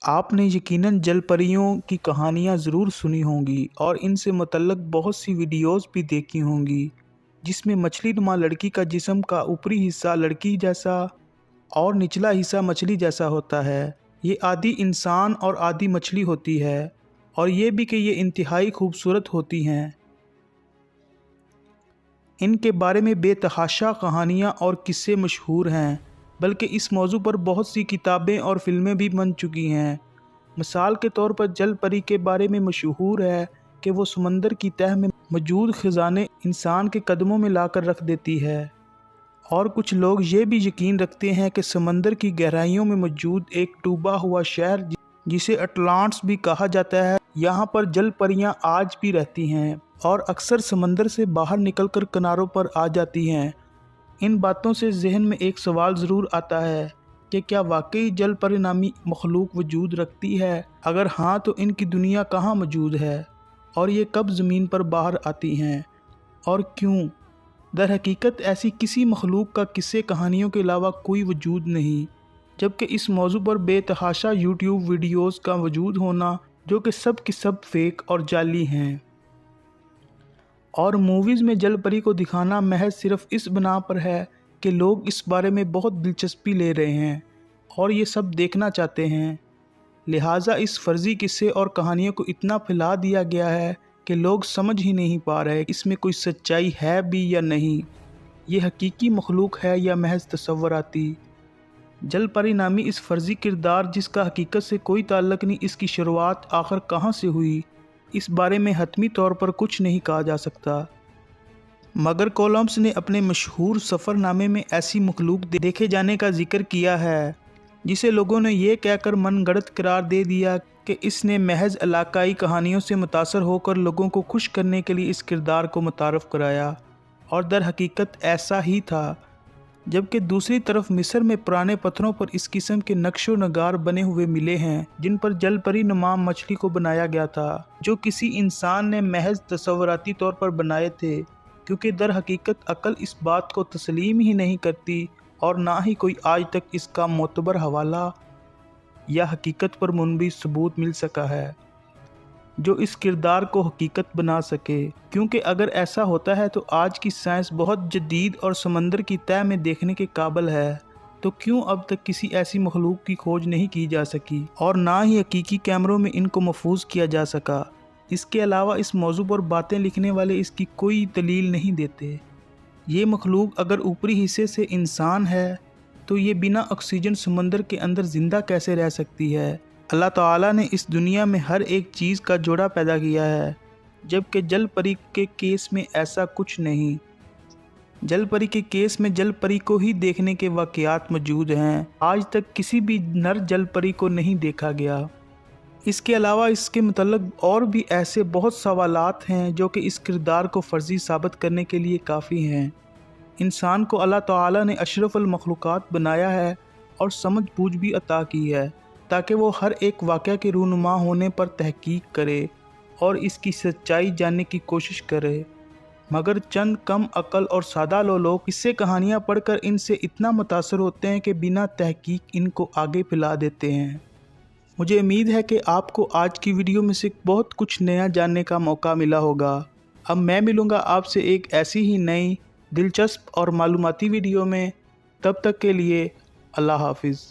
आपने यकीनन जल परियों की कहानियाँ ज़रूर सुनी होंगी और इनसे मुतल्लक बहुत सी वीडियोज़ भी देखी होंगी, जिसमें मछली नुमा लड़की का जिस्म का ऊपरी हिस्सा लड़की जैसा और निचला हिस्सा मछली जैसा होता है। ये आधी इंसान और आधी मछली होती है और ये भी कि ये इंतहाई खूबसूरत होती हैं। इनके बारे में बेतहाशा कहानियाँ और किस्से मशहूर हैं, बल्कि इस मौजू पर बहुत सी किताबें और फिल्में भी बन चुकी हैं। मिसाल के तौर पर जल परी के बारे में मशहूर है कि वो समंदर की तह में मौजूद खजाने इंसान के कदमों में लाकर रख देती है। और कुछ लोग ये भी यकीन रखते हैं कि समंदर की गहराइयों में मौजूद एक डूबा हुआ शहर जिसे अटलांटिस भी कहा जाता है, यहाँ पर जल परियाँ आज भी रहती हैं और अक्सर समंदर से बाहर निकलकर किनारों पर आ जाती हैं। इन बातों से जहन में एक सवाल ज़रूर आता है कि क्या वाकई जल परी नामी मखलूक वजूद रखती है? अगर हाँ तो इनकी दुनिया कहाँ मौजूद है और ये कब ज़मीन पर बाहर आती हैं और क्यों? दर हकीकत ऐसी किसी मखलूक का किस्से कहानियों के अलावा कोई वजूद नहीं, जबकि इस मौजू पर बेतहाशा यूट्यूब वीडियोज़ का वजूद होना जो कि सब की सब फेक और जाली हैं। और मूवीज़ में जल परी को दिखाना महज सिर्फ इस बना पर है कि लोग इस बारे में बहुत दिलचस्पी ले रहे हैं और ये सब देखना चाहते हैं। लिहाजा इस फर्जी किस्से और कहानियों को इतना फैला दिया गया है कि लोग समझ ही नहीं पा रहे इसमें कोई सच्चाई है भी या नहीं, ये हकीकी मखलूक है या महज तसव्वुराती। जल परी नामी इस फर्जी किरदार जिसका हकीकत से कोई ताल्लुक़ नहीं, इसकी शुरुआत आखिर कहाँ से हुई, इस बारे में हतमी तौर पर कुछ नहीं कहा जा सकता। मगर कोलंबस ने अपने मशहूर सफ़रनामे में ऐसी मखलूक देखे जाने का जिक्र किया है जिसे लोगों ने यह कहकर मनगढ़ंत करार दे दिया कि इसने महज इलाकाई कहानियों से मुतासर होकर लोगों को खुश करने के लिए इस किरदार को मुतारफ़ कराया, और दर हकीकत ऐसा ही था। जबकि दूसरी तरफ मिस्र में पुराने पत्थरों पर इस किस्म के नक्शो नगार बने हुए मिले हैं जिन पर जल परी नुमा मछली को बनाया गया था, जो किसी इंसान ने महज तसव्वुराती तौर पर बनाए थे, क्योंकि दर हकीकत अक्ल इस बात को तस्लीम ही नहीं करती और ना ही कोई आज तक इसका मोतबर हवाला या हकीकत पर मुनबी सबूत मिल सका है जो इस किरदार को हकीकत बना सके। क्योंकि अगर ऐसा होता है तो आज की साइंस बहुत जदीद और समंदर की तह में देखने के काबिल है, तो क्यों अब तक किसी ऐसी मखलूक की खोज नहीं की जा सकी और ना ही हकीकी कैमरों में इनको महफूज किया जा सका। इसके अलावा इस मौजू पर बातें लिखने वाले इसकी कोई दलील नहीं देते। ये मखलूक अगर ऊपरी हिस्से से इंसान है तो ये बिना ऑक्सीजन समंदर के अंदर ज़िंदा कैसे रह सकती है? अल्लाह ताला ने इस दुनिया में हर एक चीज़ का जोड़ा पैदा किया है, जबकि जल परी के केस में ऐसा कुछ नहीं। जल परी के केस में जल परी को ही देखने के वाक़यात मौजूद हैं। आज तक किसी भी नर जल परी को नहीं देखा गया। इसके अलावा इसके मुतल्लिक़ और भी ऐसे बहुत सवालात हैं जो कि इस किरदार को फ़र्ज़ी साबित करने के लिए काफ़ी हैं। इंसान को अल्लाह ताला ने अशरफुल मखलूक़ात बनाया है और समझ बूझ भी अता की है ताकि वो हर एक वाक़या के रूनुमा होने पर तहकीक करे और इसकी सच्चाई जानने की कोशिश करे। मगर चंद कम अक्ल और सादा लोग इससे कहानियाँ पढ़कर इनसे इतना मुतासर होते हैं कि बिना तहकीक इनको आगे फैला देते हैं। मुझे उम्मीद है कि आपको आज की वीडियो में से बहुत कुछ नया जानने का मौका मिला होगा। अब मैं मिलूँगा आपसे एक ऐसी ही नई दिलचस्प और मालूमाती वीडियो में। तब तक के लिए अल्लाह हाफिज़।